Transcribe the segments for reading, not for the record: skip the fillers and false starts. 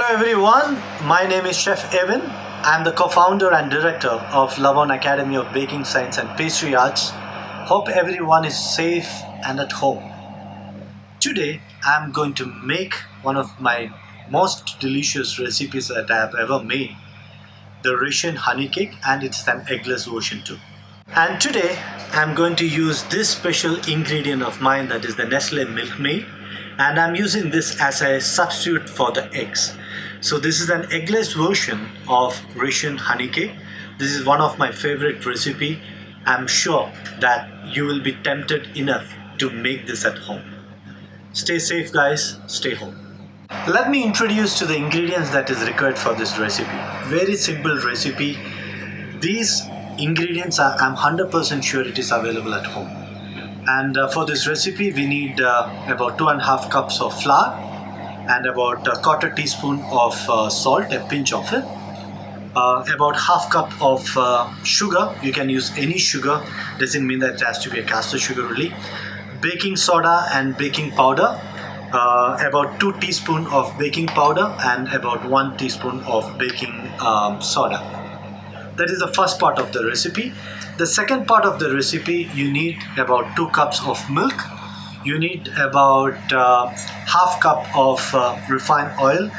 everyone, my name is Chef Avin. I'm the co-founder and director of Lavon Academy of Baking Science and Pastry Arts. Hope everyone is safe and at home. Today I'm going to make one of my most delicious recipes that I have ever made, the Russian honey cake, and it's an eggless version too. And today I'm going to use this special ingredient of mine, that is the Nestle Milkmaid, and I'm using this as a substitute for the eggs. So this is an eggless version of Russian honey cake. This is one of my favorite recipe. I'm sure that you will be tempted enough to make this at home. Stay safe guys, stay home. Let me introduce to the ingredients that is required for this recipe. Very simple recipe. These ingredients I'm 100% sure it is available at home. And for this recipe we need about 2.5 cups of flour and about a quarter teaspoon of salt, a pinch of it. About half cup of sugar. You can use any sugar, doesn't mean that it has to be a caster sugar really. Baking soda and baking powder. About 2 teaspoons of baking powder and about 1 teaspoon of baking soda. That is the first part of the recipe. The second part of the recipe, you need about 2 cups of milk. You need about half cup of refined oil.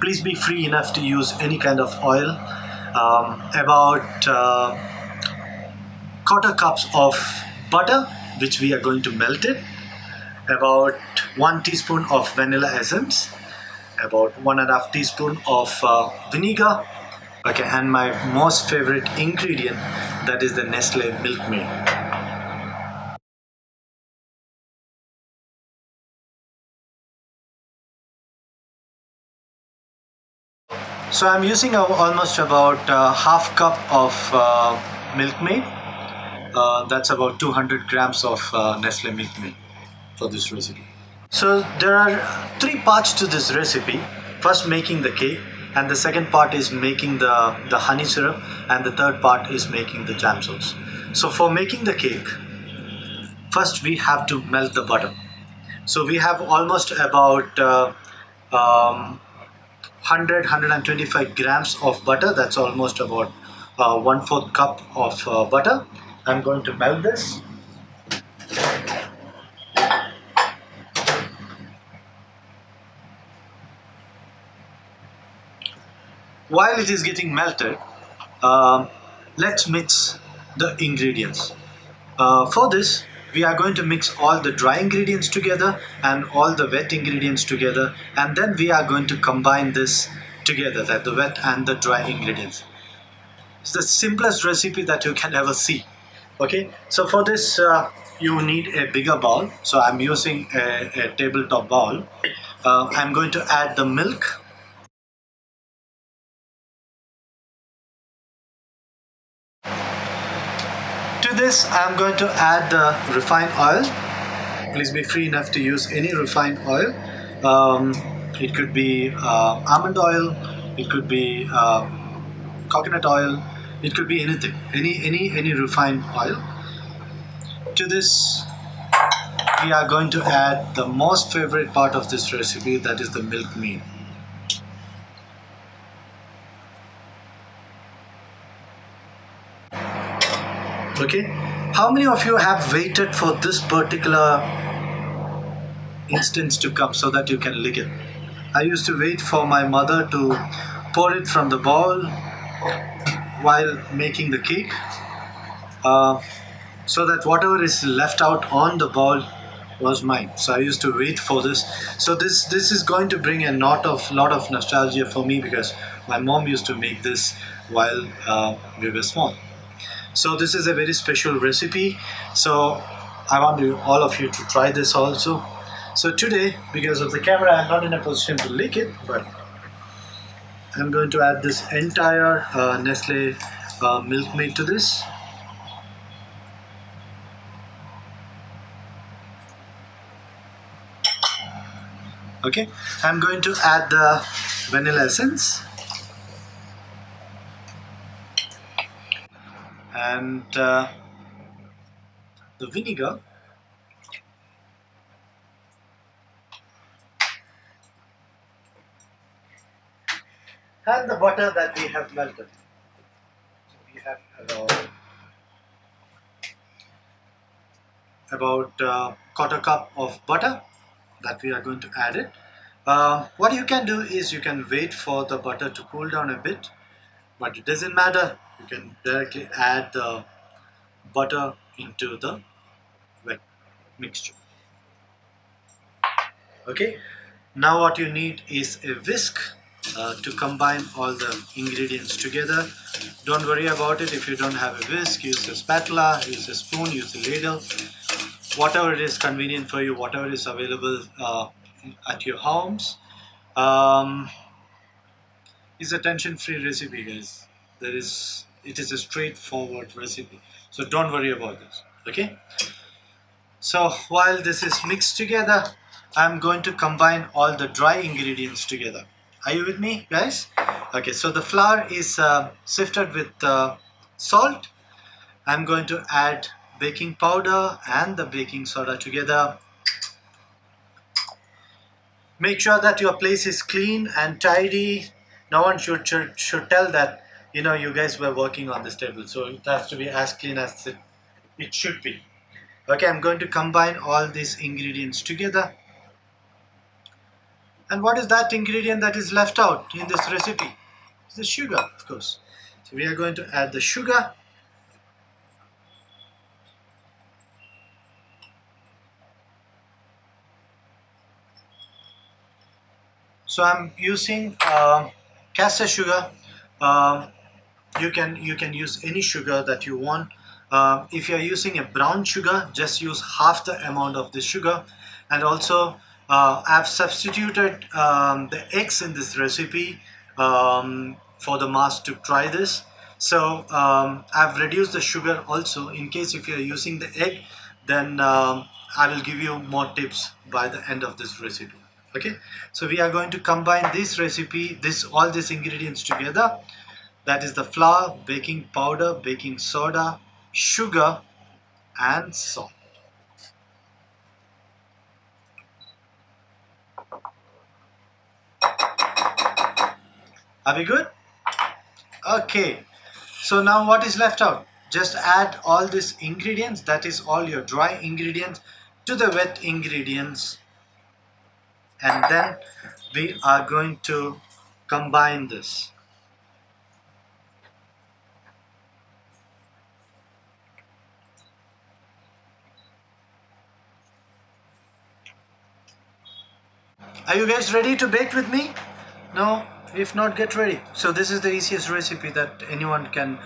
Please be free enough to use any kind of oil. About quarter cups of butter, which we are going to melt it. About 1 teaspoon of vanilla essence. About 1.5 teaspoon of vinegar. Okay, and my most favorite ingredient, that is the Nestle Milkmaid. So I'm using almost about half cup of Milkmaid. That's about 200 grams of Nestle Milkmaid for this recipe. So there are 3 parts to this recipe. First, making the cake, and the second part is making the honey syrup, and the third part is making the jam sauce. So for making the cake, first we have to melt the butter. So we have almost about 125 grams of butter. That's almost about 1/4 cup of butter. I'm going to melt this. While it is getting melted, let's mix the ingredients. For this, we are going to mix all the dry ingredients together and all the wet ingredients together, and then we are going to combine this together, that the wet and the dry ingredients. It's the simplest recipe that you can ever see. Okay, so for this you need a bigger bowl. So I'm using a tabletop bowl. I'm going to add the milk. To this, I'm going to add the refined oil. Please be free enough to use any refined oil. It could be almond oil, it could be coconut oil, it could be anything, any refined oil. To this, we are going to add the most favorite part of this recipe, that is the Milkmaid. Okay, how many of you have waited for this particular instance to come so that you can lick it? I used to wait for my mother to pour it from the bowl while making the cake, so that whatever is left out on the bowl was mine. So I used to wait for this. So this is going to bring a lot of nostalgia for me, because my mom used to make this while we were small. So this is a very special recipe. So I want all of you to try this also. So today, because of the camera, I'm not in a position to lick it, but I'm going to add this entire Nestle Milkmaid to this. Okay, I'm going to add the vanilla essence and the vinegar. and the butter that we have melted. So we have about quarter cup of butter that we are going to add it. What you can do is you can wait for the butter to cool down a bit, but it doesn't matter. You can directly add the butter into the wet mixture. Okay, now what you need is a whisk to combine all the ingredients together. Don't worry about it if you don't have a whisk. Use a spatula, use a spoon, use a ladle, whatever it is convenient for you, whatever is available at your homes. um, it's a tension-free recipe, guys. It is a straightforward recipe, so don't worry about this. Okay, so while this is mixed together, I'm going to combine all the dry ingredients together. Are you with me, guys? Okay, so the flour is sifted with salt. I'm going to add baking powder and the baking soda together. Make sure that your place is clean and tidy. No one should tell that you guys were working on this table, so it has to be as clean as it should be. Okay, I'm going to combine all these ingredients together. And what is that ingredient that is left out in this recipe? It's the sugar, of course. So we are going to add the sugar. So I'm using caster sugar. Um, you can use any sugar that you want. If you're using a brown sugar, just use half the amount of the sugar. And also I've substituted the eggs in this recipe for the mass to try this. So I've reduced the sugar also, in case if you're using the egg, then I will give you more tips by the end of this recipe. Okay, so we are going to combine this recipe, all these ingredients together. That is the flour, baking powder, baking soda, sugar, and salt. Are we good? Okay. So now what is left out? Just add all these ingredients, that is all your dry ingredients, to the wet ingredients. And then we are going to combine this. Are you guys ready to bake with me? No? If not, get ready. So this is the easiest recipe that anyone can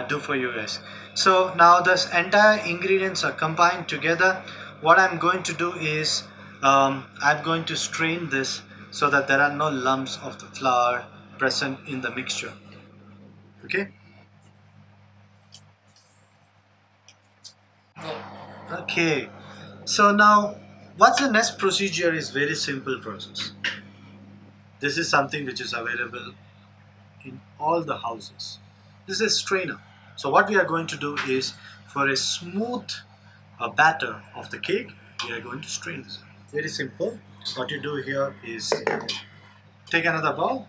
do for you guys. So now this entire ingredients are combined together. What I'm going to do is I'm going to strain this so that there are no lumps of the flour present in the mixture. Okay? Okay. So now what's the next procedure is very simple process. This is something which is available in all the houses. This is a strainer. So what we are going to do is, for a smooth batter of the cake, we are going to strain this. Very simple. What you do here is take another bowl,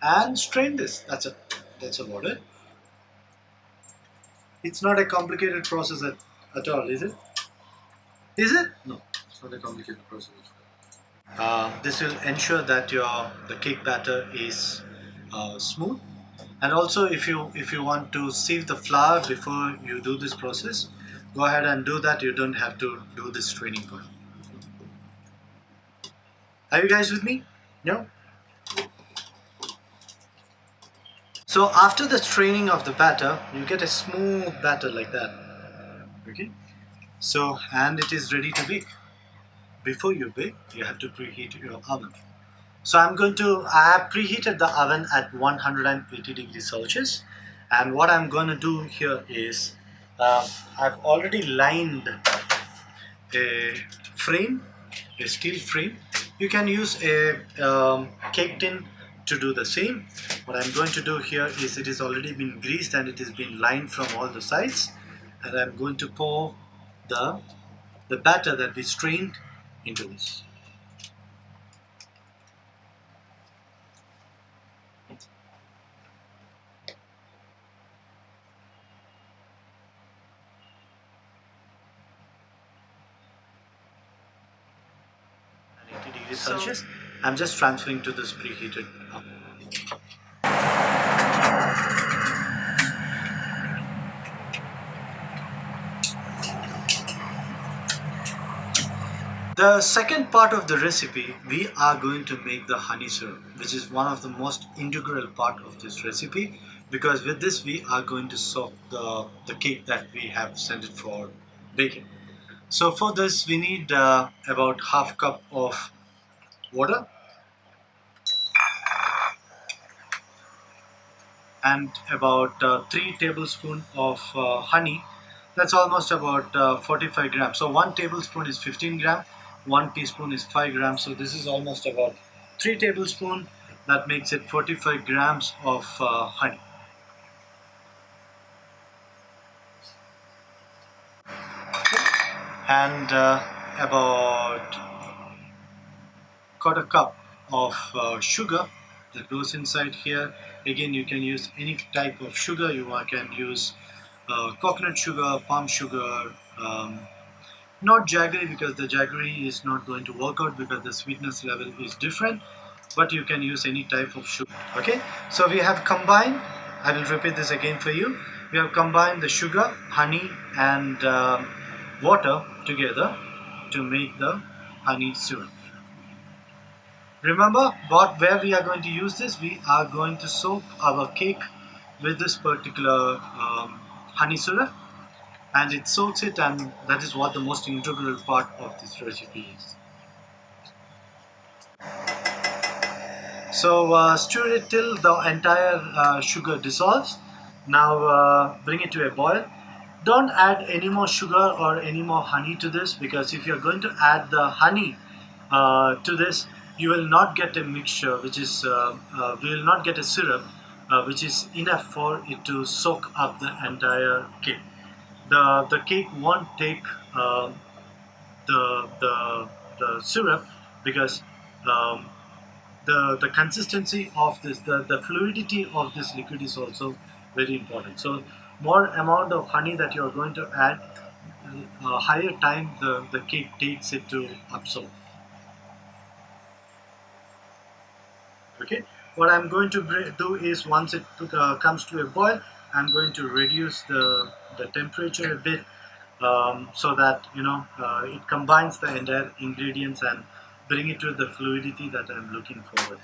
and strain this. That's it. That's about it. It's not a complicated process at all, is it? Is it? No, it's not a complicated process. This will ensure that the cake batter is smooth. And also, if you want to sieve the flour before you do this process, go ahead and do that. You don't have to do this straining part. Are you guys with me? No? So after the straining of the batter, you get a smooth batter like that. Okay? So, and it is ready to bake. Before you bake, you have to preheat your oven. So I have preheated the oven at 180 degrees Celsius. And what I'm going to do here is, I've already lined a frame, a steel frame. You can use a cake tin to do the same. What I'm going to do here is, it is already been greased and it has been lined from all the sides. and I'm going to pour the batter that we strained into this. At 80 degrees Celsius. I'm just transferring to this preheated oven. The second part of the recipe, we are going to make the honey syrup, which is one of the most integral part of this recipe, because with this we are going to soak the cake that we have sent it for baking. So for this we need about half cup of water and about 3 tablespoons of honey. That's almost about 45 grams. So 1 tablespoon is 15 gram, 1 teaspoon is 5 grams. So this is almost about 3 tablespoons. That makes it 45 grams of honey. And about quarter cup of sugar that goes inside here. Again, you can use any type of sugar. You can use coconut sugar, palm sugar, not jaggery, because the jaggery is not going to work out because the sweetness level is different, but you can use any type of sugar. Okay, so we have combined, I will repeat this again for you. We have combined the sugar, honey and water together to make the honey syrup. Remember where we are going to use this. We are going to soak our cake with this particular honey syrup, and it soaks it, and that is what the most integral part of this recipe is. So stir it till the entire sugar dissolves. Now bring it to a boil. Don't add any more sugar or any more honey to this, because if you're going to add the honey to this, you will not get a mixture which is we will not get a syrup which is enough for it to soak up the entire cake. The cake won't take the, the the syrup, because um, the consistency of this, the fluidity of this liquid is also very important. So more amount of honey that you are going to add, higher time the cake takes it to absorb. Okay, what I'm going to do is, once it comes to a boil, I'm going to reduce the temperature a bit, so that it combines the entire ingredients and bring it to the fluidity that I'm looking forward.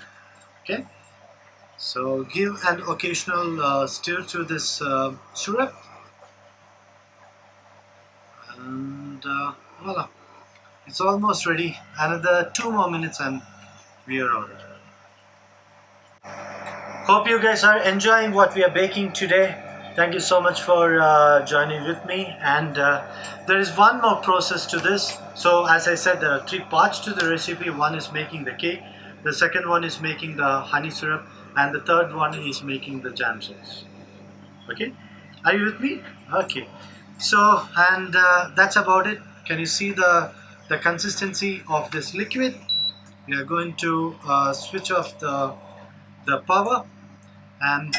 Okay, so give an occasional stir to this syrup, and voila, it's almost ready. Another 2 more minutes and we are out. Hope you guys are enjoying what we are baking today. Thank you so much for joining with me. And there is one more process to this. So as I said, there are 3 parts to the recipe. One is making the cake, the second one is making the honey syrup, and the third one is making the jam sauce. Okay, are you with me? Okay, so and that's about it. Can you see the consistency of this liquid? We are going to switch off the power, and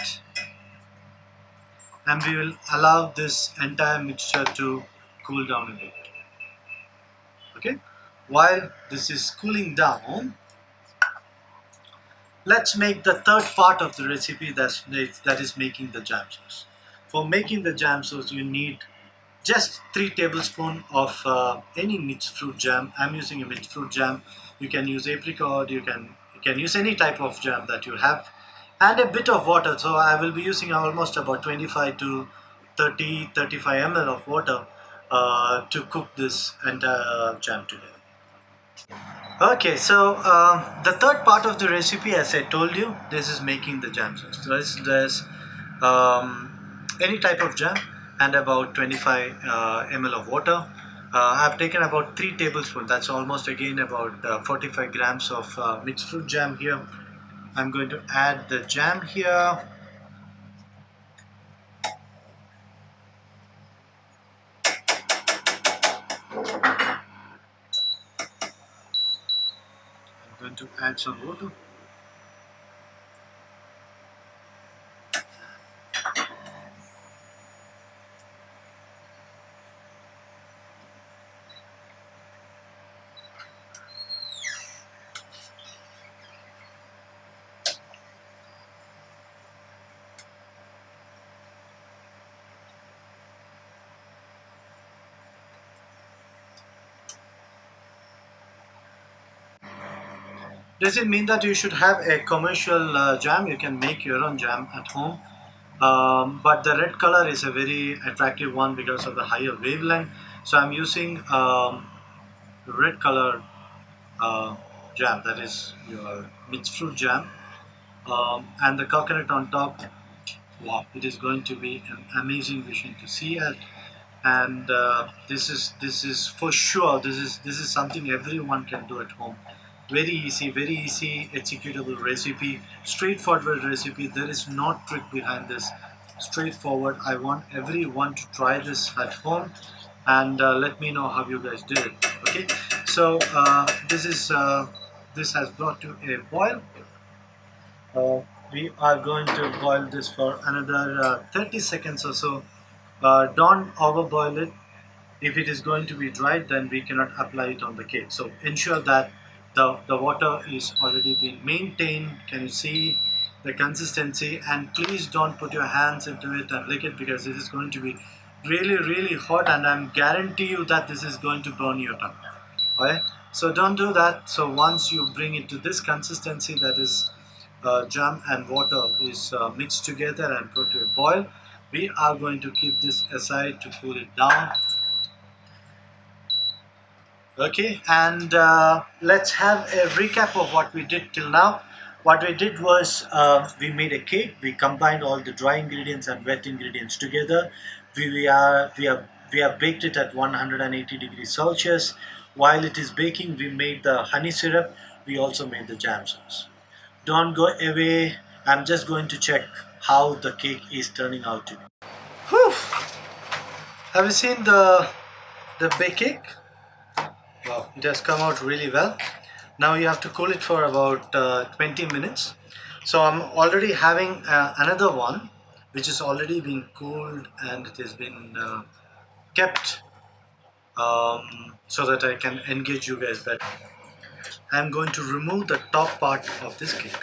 we will allow this entire mixture to cool down a bit. Okay, while this is cooling down, let's make the third part of the recipe, that is making the jam sauce. For making the jam sauce, you need just 3 tablespoons of any mixed fruit jam. I'm using a mixed fruit jam. You can use apricot, you can use any type of jam that you have, and a bit of water. So I will be using almost about 25 to 35 ml of water to cook this entire jam together. Okay, so the third part of the recipe, as I told you, this is making the jam sauce. There's any type of jam and about 25 ml of water. I've taken about 3 tablespoons. That's almost again about 45 grams of mixed fruit jam here. I'm going to add the jam here. going to add some water. Does it mean that you should have a commercial jam? You can make your own jam at home. But the red color is a very attractive one because of the higher wavelength. So I'm using red color jam, that is your mixed fruit jam, and the coconut on top. Wow, it is going to be an amazing vision to see it. And this is for sure. This is something everyone can do at home. Very easy executable recipe, straightforward recipe. There is no trick behind this. Straightforward. I want everyone to try this at home, and let me know how you guys did it. Okay, so this has brought to a boil. We are going to boil this for another 30 seconds or so. Don't overboil it. If it is going to be dry, then we cannot apply it on the cake. So ensure that the water is already being maintained. Can you see the consistency? And please don't put your hands into it and lick it, because this is going to be really hot, and I'm guarantee you that this is going to burn your tongue. Okay, so don't do that. So once you bring it to this consistency, that is jam and water is mixed together and put to a boil, we are going to keep this aside to cool it down. Okay, and let's have a recap of what we did till now. What we did was we made a cake. We combined all the dry ingredients and wet ingredients together. We have baked it at 180 degrees Celsius. While it is baking, we made the honey syrup. We also made the jam sauce. Don't go away. I'm just going to check how the cake is turning out to be. Whew. Have you seen the bake cake? Wow, it has come out really well. Now you have to cool it for about 20 minutes. So I'm already having another one which is already been cooled, and it has been kept so that I can engage you guys better. I'm going to remove the top part of this cake.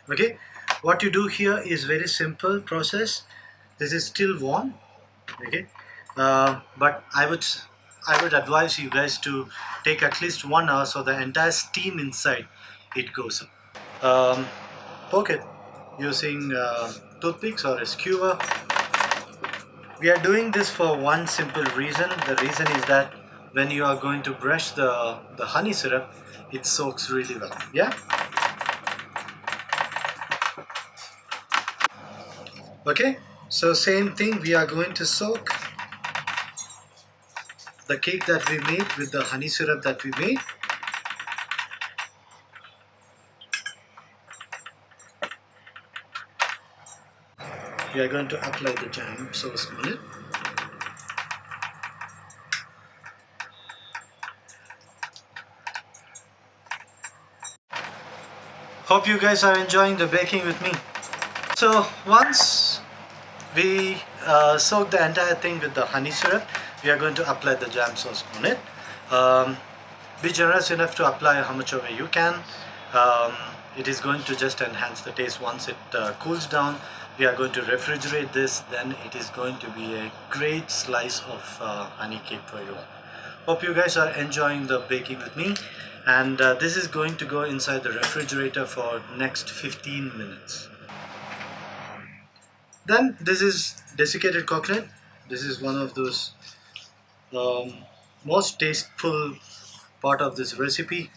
Okay, what you do here is very simple process. This is still warm. Okay, but I would advise you guys to take at least 1 hour so the entire steam inside it goes up. Poke it using toothpicks or a skewer. We are doing this for one simple reason. The reason is that when you are going to brush the honey syrup, it soaks really well. Yeah. Okay, so same thing, we are going to soak the cake that we made with the honey syrup that we made. We are going to apply the jam sauce on it. Hope you guys are enjoying the baking with me. So once we soak the entire thing with the honey syrup, we are going to apply the jam sauce on it. Be generous enough to apply how much ever you can. It is going to just enhance the taste. Once it cools down, we are going to refrigerate this. Then it is going to be a great slice of honey cake for you. Hope you guys are enjoying the baking with me. And this is going to go inside the refrigerator for next 15 minutes. Then this is desiccated coconut. This is one of those um, most tasteful part of this recipe.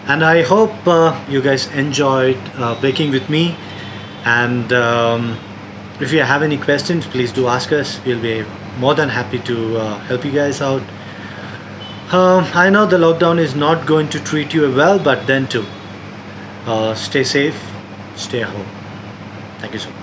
And I hope you guys enjoyed baking with me. And if you have any questions, please do ask us. We'll be more than happy to help you guys out. I know the lockdown is not going to treat you well, but then too, stay safe, stay home. Thank you so much.